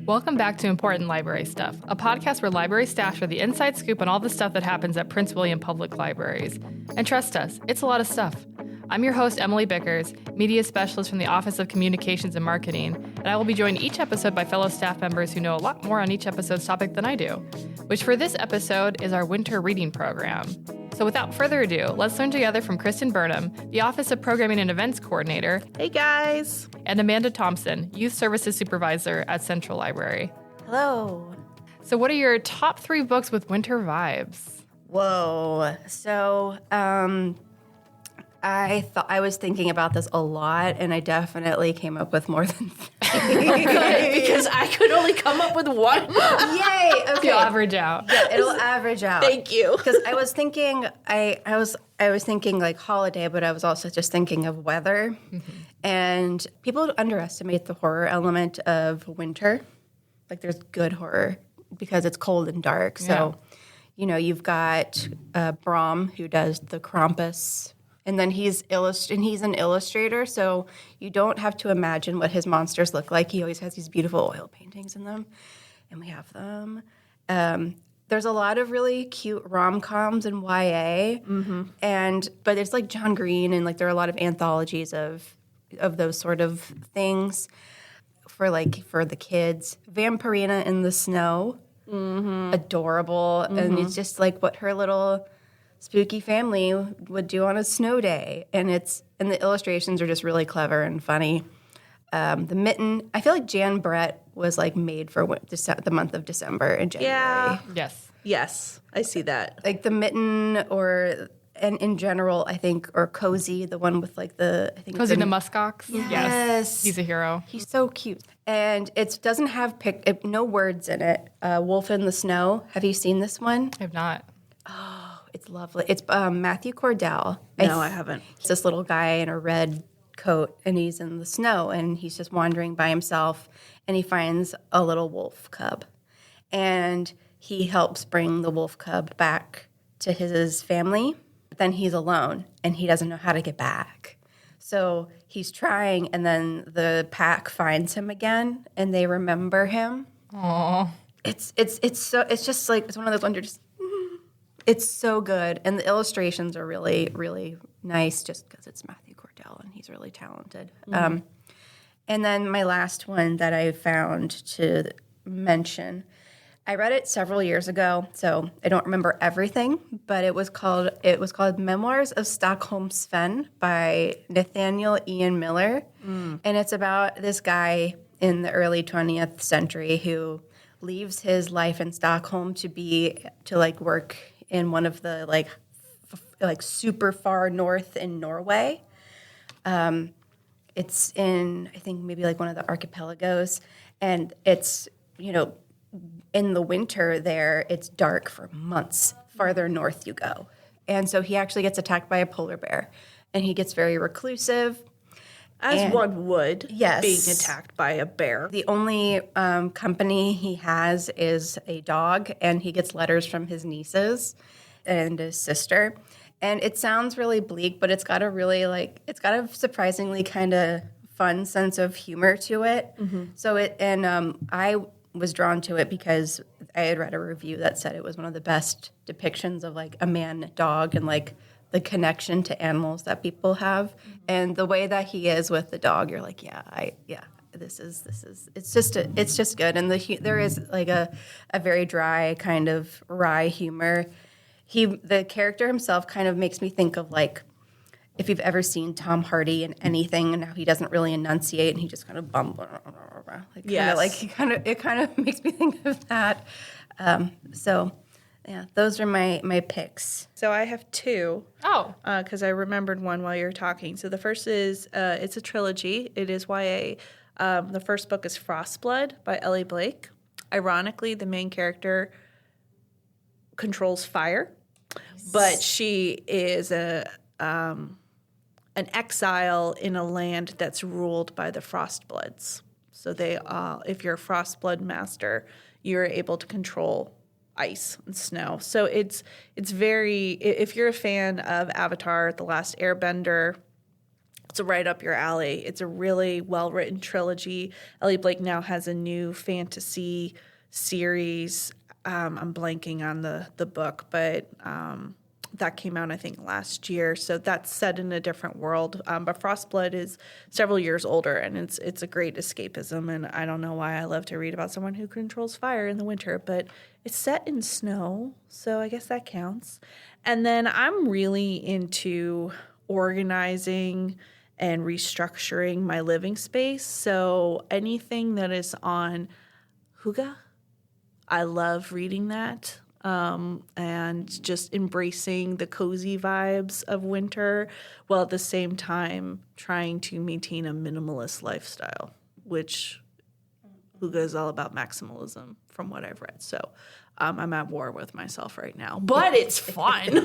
Welcome back to Important Library Stuff, a podcast where library staff share the inside scoop on all the stuff that happens at Prince William Public Libraries. And trust us, it's a lot of stuff. I'm your host, Emily Bickers, media specialist from the Office of Communications and Marketing, and I will be joined each episode by fellow staff members who know a lot more on each episode's topic than I do, which for this episode is our winter reading program. So without further ado, let's learn together from Kristen Burnham, the Office of Programming and Events Coordinator. Hey guys! And Amanda Thompson, Youth Services Supervisor at Central Library. Hello. So what are your top 3 books with winter vibes? Whoa. So, I was thinking about this a lot, and I definitely came up with more than 3. Because I could only come up with one. Yay! Okay. You'll average out. Yeah, it'll average out. Thank you. Because I was thinking, I was thinking like holiday, but I was also just thinking of weather. Mm-hmm. And people underestimate the horror element of winter. Like there's good horror because it's cold and dark. So, you know, you've got Burnham who does the Krampus. And then he's an illustrator, so you don't have to imagine what his monsters look like. He always has these beautiful oil paintings in them, and we have them. There's a lot of really cute rom-coms and YA, but it's like John Green, and like there are a lot of anthologies of those sort of things for the kids. Vampirina in the Snow, adorable, and it's just like what her little spooky family would do on a snow day, and the illustrations are just really clever and funny. The Mitten, I feel like Jan Brett was like made for the month of December and January. Yeah. Yes, I see that. Like the Mitten, and in general, I think, or Cozy, the one with like Cozy the Muskox. Yes, he's a hero. He's so cute, and it doesn't have no words in it. Wolf in the Snow. Have you seen this one? I have not. It's lovely. It's Matthew Cordell. No, I haven't. It's this little guy in a red coat, and he's in the snow, and he's just wandering by himself, and he finds a little wolf cub. And he helps bring the wolf cub back to his family, but then he's alone, and he doesn't know how to get back. So he's trying, and then the pack finds him again, and they remember him. Aww. It's just like, it's one of those ones you're just... It's so good, and the illustrations are really, really nice just because it's Matthew Cordell, and he's really talented. And then my last one that I found to mention, I read it several years ago, so I don't remember everything, but it was called Memoirs of Stockholm Sven by Nathaniel Ian Miller, and it's about this guy in the early 20th century who leaves his life in Stockholm to work in one of the like super far north in Norway. It's in, I think, maybe like one of the archipelagos, and it's, you know, in the winter there, it's dark for months farther north you go. And so he actually gets attacked by a polar bear, and he gets very reclusive. As one would, yes, being attacked by a bear. The only company he has is a dog, and he gets letters from his nieces and his sister. And it sounds really bleak, but it's got a surprisingly kind of fun sense of humor to it. Mm-hmm. So I was drawn to it because I had read a review that said it was one of the best depictions of like a man dog and like the connection to animals that people have, and the way that he is with the dog, you're like, this is it's just good, and there is like a very dry kind of wry humor. The character himself kind of makes me think of like if you've ever seen Tom Hardy in anything, and how he doesn't really enunciate and he just kind of bumbles, it kind of makes me think of that. So. Yeah, those are my picks. So I have 2. Oh. Because I remembered one while you were talking. So the first is, it's a trilogy. It is YA. The first book is Frostblood by Ellie Blake. Ironically, the main character controls fire, but she is an exile in a land that's ruled by the Frostbloods. So if you're a Frostblood master, you're able to control ice and snow. So it's very, if you're a fan of Avatar, The Last Airbender, It's right up your alley. It's a really well-written trilogy. Ellie Blake now has a new fantasy series. I'm blanking on the book, but that came out, I think, last year. So that's set in a different world. But Frostblood is several years older, and it's a great escapism. And I don't know why I love to read about someone who controls fire in the winter, but it's set in snow, so I guess that counts. And then I'm really into organizing and restructuring my living space. So anything that is on Hygge, I love reading that. And just embracing the cozy vibes of winter, while at the same time trying to maintain a minimalist lifestyle, which Hygge is all about maximalism from what I've read. So I'm at war with myself right now, but it's fun.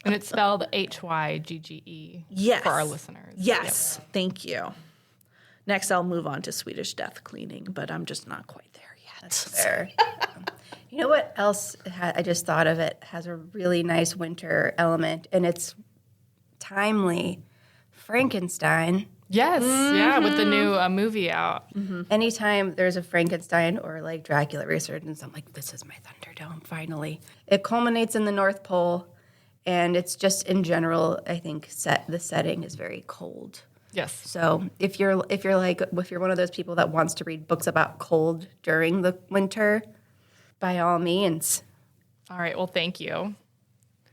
And it's spelled Hygge Yes. for our listeners. Yes, Thank you. Next, I'll move on to Swedish death cleaning, but I'm just not quite there yet. That's fair. You know what else I just thought of? It has a really nice winter element, and it's timely. Frankenstein. Yes, yeah, with the new movie out. Anytime there's a Frankenstein or like Dracula resurgence, I'm like, this is my Thunderdome, finally. It culminates in the North Pole, and it's just in general, I think the setting is very cold. Yes. So if you're one of those people that wants to read books about cold during the winter, by all means. All right, well, thank you.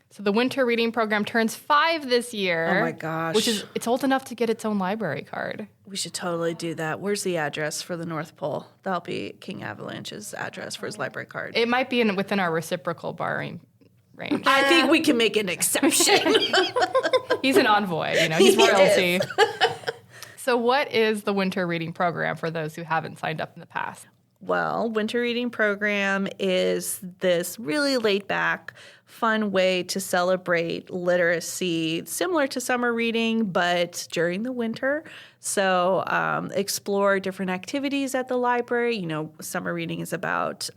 So the winter reading program turns 5 this year. Oh my gosh. It's old enough to get its own library card. We should totally do that. Where's the address for the North Pole? That'll be King Avalanche's address for his library card. It might be within our reciprocal borrowing range. I think we can make an exception. He's an envoy, he's royalty. So what is the winter reading program for those who haven't signed up in the past? Well, winter reading program is this really laid back, fun way to celebrate literacy, similar to summer reading, but during the winter. So explore different activities at the library. Summer reading is about,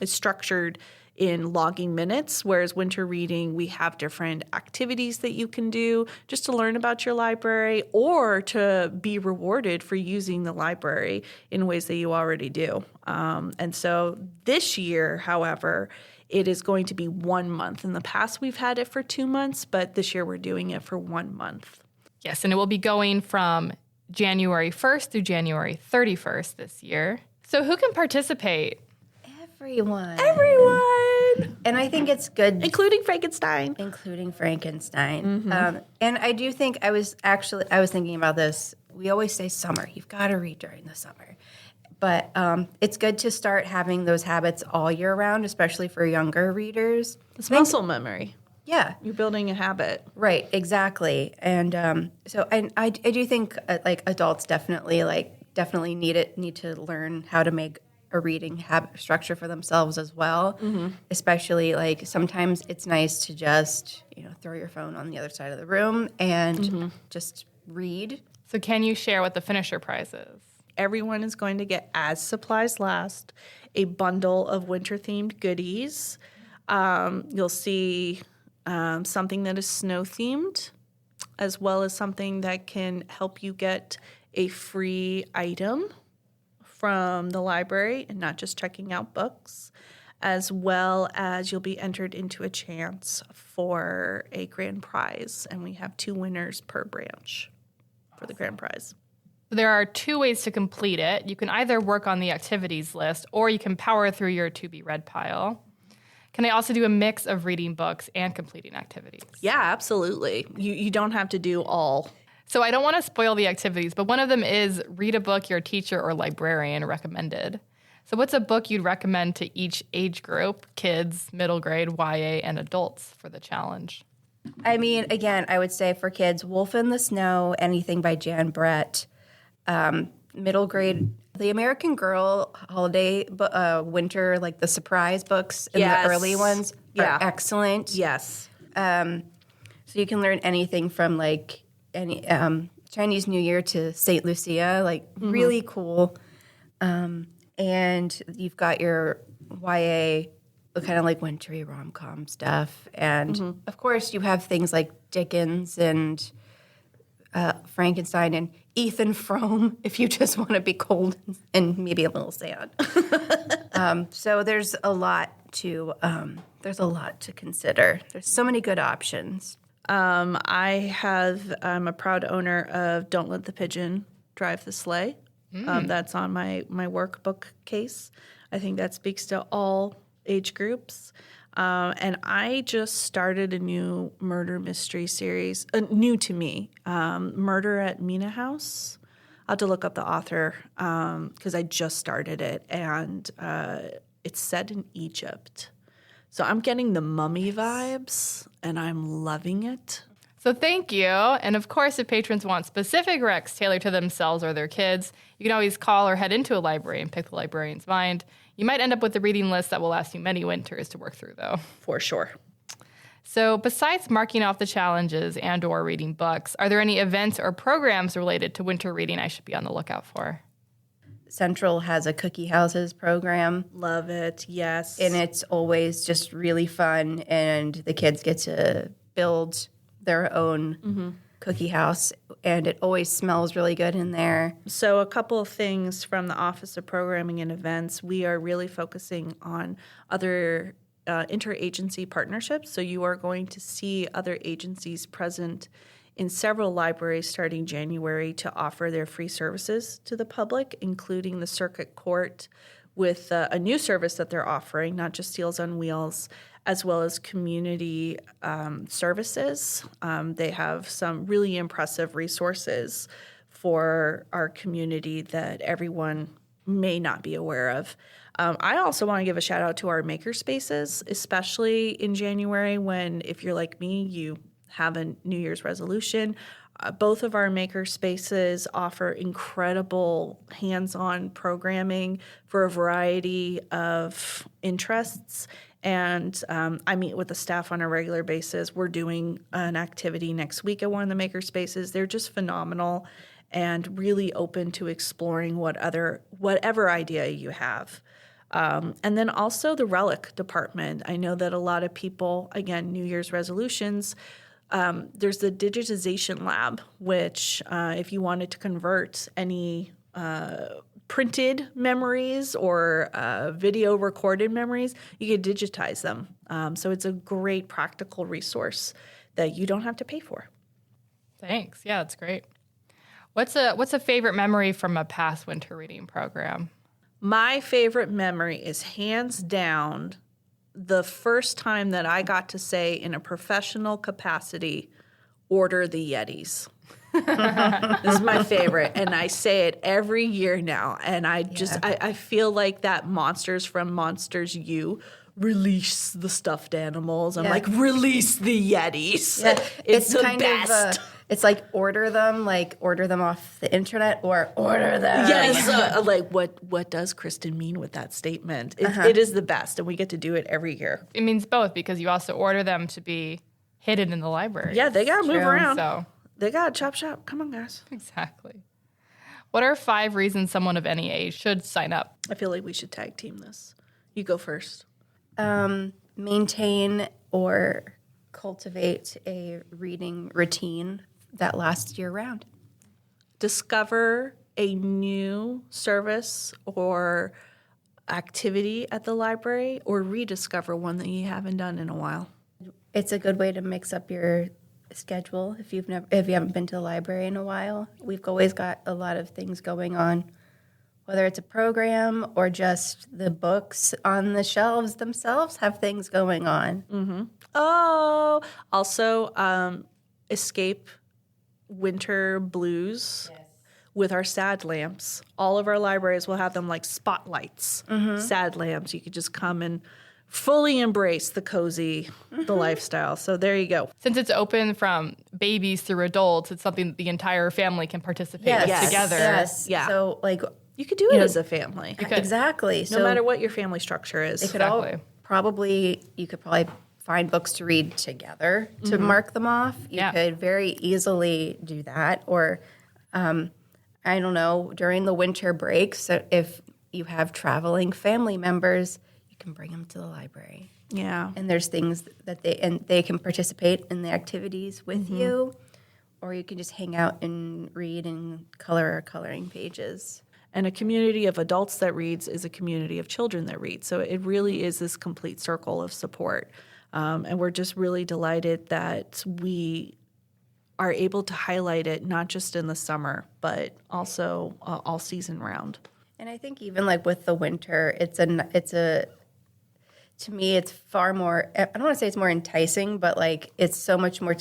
it's structured in logging minutes, whereas winter reading, we have different activities that you can do just to learn about your library or to be rewarded for using the library in ways that you already do. And so this year, however, it is going to be 1 month. In the past, we've had it for 2 months, but this year we're doing it for 1 month. Yes, and it will be going from January 1st through January 31st this year. So who can participate? Everyone. And I think it's good. Including Frankenstein. And I do think I was thinking about this. We always say summer. You've got to read during the summer. But it's good to start having those habits all year round, especially for younger readers. It's muscle memory. Yeah. You're building a habit. Right, exactly. And I do think adults definitely need to learn how to make a reading habit structure for themselves as well. Especially sometimes it's nice to just throw your phone on the other side of the room and just read. So can you share what the finisher prize is? Everyone is going to get, as supplies last, a bundle of winter-themed goodies. You'll see something that is snow-themed, as well as something that can help you get a free item from the library and not just checking out books, as well as you'll be entered into a chance for a grand prize. And we have 2 winners per branch for the grand prize. There are 2 ways to complete it. You can either work on the activities list or you can power through your to-be-read pile. Can I also do a mix of reading books and completing activities? Yeah, absolutely. You don't have to do all. So I don't want to spoil the activities, but one of them is read a book your teacher or librarian recommended. So what's a book you'd recommend to each age group, kids, middle grade, YA, and adults for the challenge? I mean, again, I would say for kids, Wolf in the Snow, anything by Jan Brett. Middle grade, The American Girl holiday winter, the surprise books and the early ones are excellent. Yes. So you can learn anything from any Chinese New Year to St. Lucia, really cool. And you've got your YA, kind of wintry rom-com stuff. And of course you have things like Dickens and Frankenstein and Ethan Frome if you just want to be cold and maybe a little sad. So there's a lot to consider. There's so many good options. I'm a proud owner of Don't Let the Pigeon Drive the Sleigh. That's on my workbook case. I think that speaks to all age groups. And I just started a new murder mystery series, new to me, Murder at Mina House. I'll have to look up the author because I just started it, and it's set in Egypt. So I'm getting the mummy vibes, and I'm loving it. So thank you. And of course, if patrons want specific recs tailored to themselves or their kids, you can always call or head into a library and pick the librarian's mind. You might end up with a reading list that will last you many winters to work through, though. For sure. So besides marking off the challenges and or reading books, are there any events or programs related to winter reading I should be on the lookout for? Central has a cookie houses program. Love it, yes. And it's always just really fun, and the kids get to build their own cookie house, and it always smells really good in there. So a couple of things from the Office of Programming and Events. We are really focusing on other interagency partnerships. So you are going to see other agencies present in several libraries starting January to offer their free services to the public, including the Circuit Court with a new service that they're offering, not just Seals on Wheels, as well as community services. They have some really impressive resources for our community that everyone may not be aware of. I also want to give a shout out to our maker spaces, especially in January when, if you're like me, you have a New Year's resolution. Both of our maker spaces offer incredible hands-on programming for a variety of interests. And I meet with the staff on a regular basis. We're doing an activity next week at one of the maker spaces. They're just phenomenal and really open to exploring whatever idea you have. And then also the relic department. I know that a lot of people, again, New Year's resolutions, there's the digitization lab, which if you wanted to convert any printed memories or video recorded memories, you could digitize them. So it's a great practical resource that you don't have to pay for. Thanks. Yeah, that's great. What's a favorite memory from a past winter reading program? My favorite memory is hands down the first time that I got to say in a professional capacity, order the Yetis. This is my favorite, and I say it every year now. And I feel like that Monsters from Monsters U release the stuffed animals. I'm like, release the Yetis. Yeah. It's the best. It's like order them off the internet or order them. Yes, like what does Kristen mean with that statement? It is the best, and we get to do it every year. It means both because you also order them to be hidden in the library. Yeah, they got to move around. So. They got to chop shop. Come on, guys. Exactly. What are 5 reasons someone of any age should sign up? I feel like we should tag team this. You go first. Maintain or cultivate a reading routine that lasts year round. Discover a new service or activity at the library, or rediscover one that you haven't done in a while. It's a good way to mix up your schedule if you haven't been to the library in a while. We've always got a lot of things going on, whether it's a program or just the books on the shelves themselves have things going on. Mm-hmm. Oh, also escape winter blues with our sad lamps. All of our libraries will have them like spotlights, sad lamps. You could just come and fully embrace the cozy, the lifestyle. So there you go. Since it's open from babies through adults, it's something that the entire family can participate with together. Yes. Yeah. So you could do it as a family. Exactly. No matter what your family structure is. You could probably find books to read together to mark them off. You could very easily do that. Or, I don't know, during the winter break, so if you have traveling family members, you can bring them to the library. Yeah. And there's things that they can participate in the activities with you. or you can just hang out and read and color or coloring pages. And a community of adults that reads is a community of children that read. So it really is this complete circle of support. And we're just really delighted that we are able to highlight it not just in the summer, but also all season round. And I think even like with the winter, to me, it's far more, I don't want to say it's more enticing, but like it's so much more,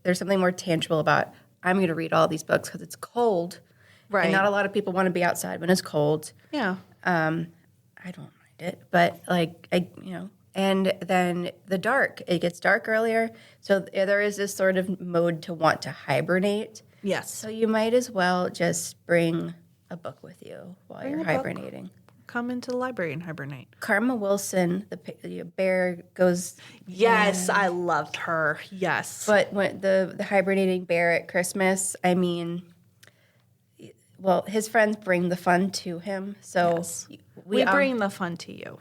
there's something more tangible about, I'm going to read all these books because it's cold. Right. And not a lot of people want to be outside when it's cold. Yeah. I don't mind it, but like, and then the dark, it gets dark earlier. So there is this sort of mode to want to hibernate. Yes. So you might as well just bring a book with you while you're hibernating. Come into the library and hibernate. Karma Wilson, the bear goes. Yes, I loved her. Yes. But when the hibernating bear at Christmas, I mean, well, his friends bring the fun to him. So yes. we bring the fun to you.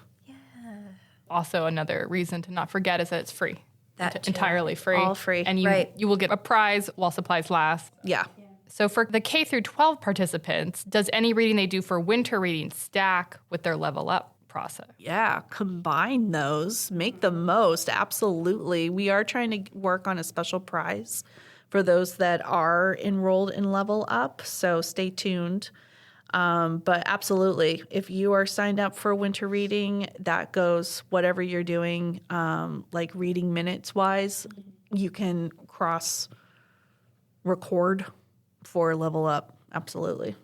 Also, another reason to not forget is that it's free. That entirely free. All free. And you will get a prize while supplies last. Yeah. So for the K through 12 participants, does any reading they do for winter reading stack with their level up process? Yeah, combine those, make the most. Absolutely. We are trying to work on a special prize for those that are enrolled in Level Up, so stay tuned. But absolutely, if you are signed up for winter reading, that goes whatever you're doing, like reading minutes wise, you can cross record for Level Up. Absolutely.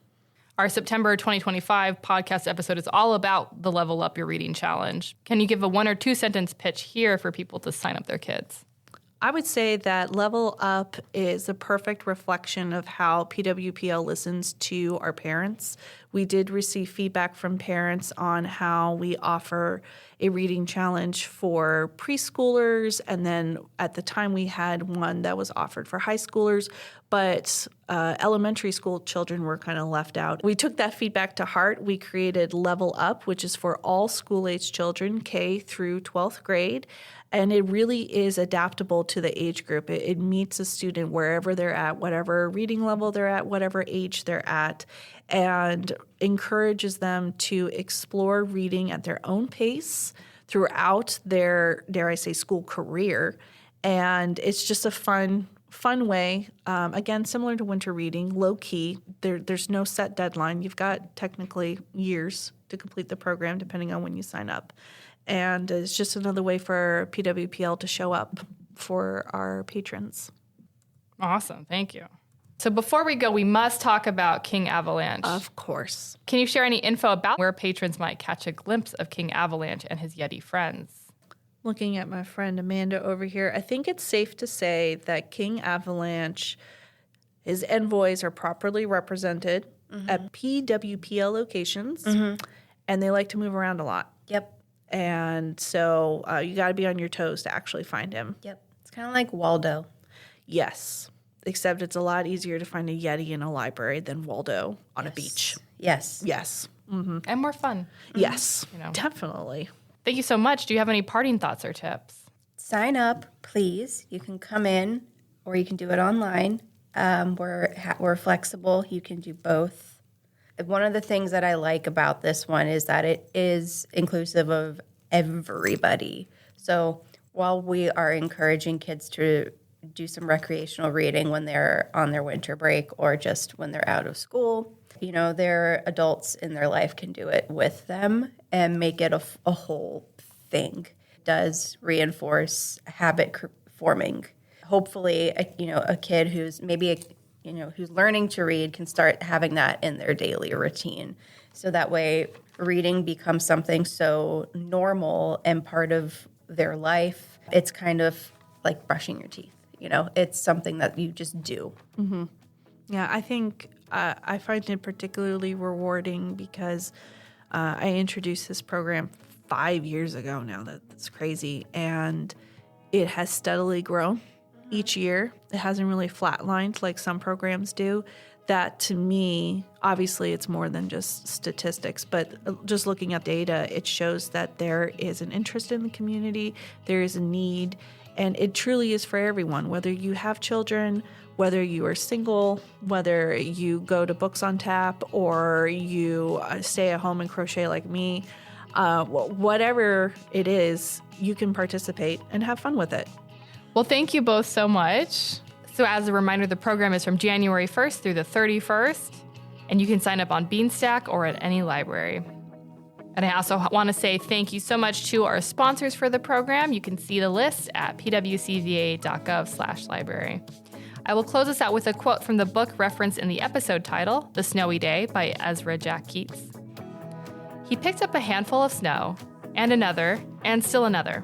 Our September 2025 podcast episode is all about the Level Up Your Reading Challenge. Can you give a 1 or 2 sentence pitch here for people to sign up their kids? I would say that Level Up is a perfect reflection of how PWPL listens to our parents. We did receive feedback from parents on how we offer a reading challenge for preschoolers, and then at the time we had one that was offered for high schoolers, but elementary school children were kind of left out. We took that feedback to heart. We created Level Up, which is for all school-age children, K through 12th grade. And it really is adaptable to the age group. It meets a student wherever they're at, whatever reading level they're at, whatever age they're at, and encourages them to explore reading at their own pace throughout their, dare I say, school career. And it's just a fun way. Again, similar to winter reading, low key. There's no set deadline. You've got technically years to complete the program, depending on when you sign up. And it's just another way for PWPL to show up for our patrons. Awesome. Thank you. So before we go, we must talk about King Avalanche. Of course. Can you share any info about where patrons might catch a glimpse of King Avalanche and his Yeti friends? Looking at my friend Amanda over here, I think it's safe to say that King Avalanche, his envoys are properly represented at PWPL locations, and they like to move around a lot. Yep. And so you got to be on your toes to actually find him. Yep. It's kind of like Waldo. Yes, except it's a lot easier to find a Yeti in a library than Waldo on a beach. Yes. Yes. And more fun. Yes, You know. definitely. Thank you so much. Do you have any parting thoughts or tips? Sign up, please. You can come in or you can do it online. We're flexible. You can do both. One of the things that I like about this one is that it is inclusive of everybody. So while we are encouraging kids to do some recreational reading when they're on their winter break or just when they're out of school, their adults in their life can do it with them and make it a whole thing. It does reinforce habit forming. Hopefully, a kid who's maybe who's learning to read can start having that in their daily routine. So that way reading becomes something so normal and part of their life. It's kind of like brushing your teeth. It's something that you just do. Mm-hmm. Yeah, I think I find it particularly rewarding because I introduced this program 5 years ago now. That's crazy. And it has steadily grown each year. It hasn't really flatlined like some programs do. That to me, obviously it's more than just statistics, but just looking at data, it shows that there is an interest in the community, there is a need, and it truly is for everyone, whether you have children, whether you are single, whether you go to Books on Tap, or you stay at home and crochet like me, whatever it is, you can participate and have fun with it. Well, thank you both so much. So as a reminder, the program is from January 1st through the 31st, and you can sign up on Beanstack or at any library. And I also want to say thank you so much to our sponsors for the program. You can see the list at pwcva.gov/library. I will close us out with a quote from the book referenced in the episode title, The Snowy Day by Ezra Jack Keats. He picked up a handful of snow, and another, and still another.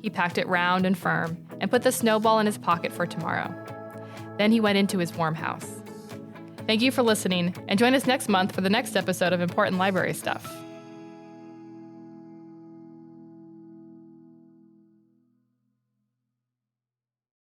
He packed it round and firm, and put the snowball in his pocket for tomorrow. Then he went into his warm house. Thank you for listening, and join us next month for the next episode of Important Library Stuff.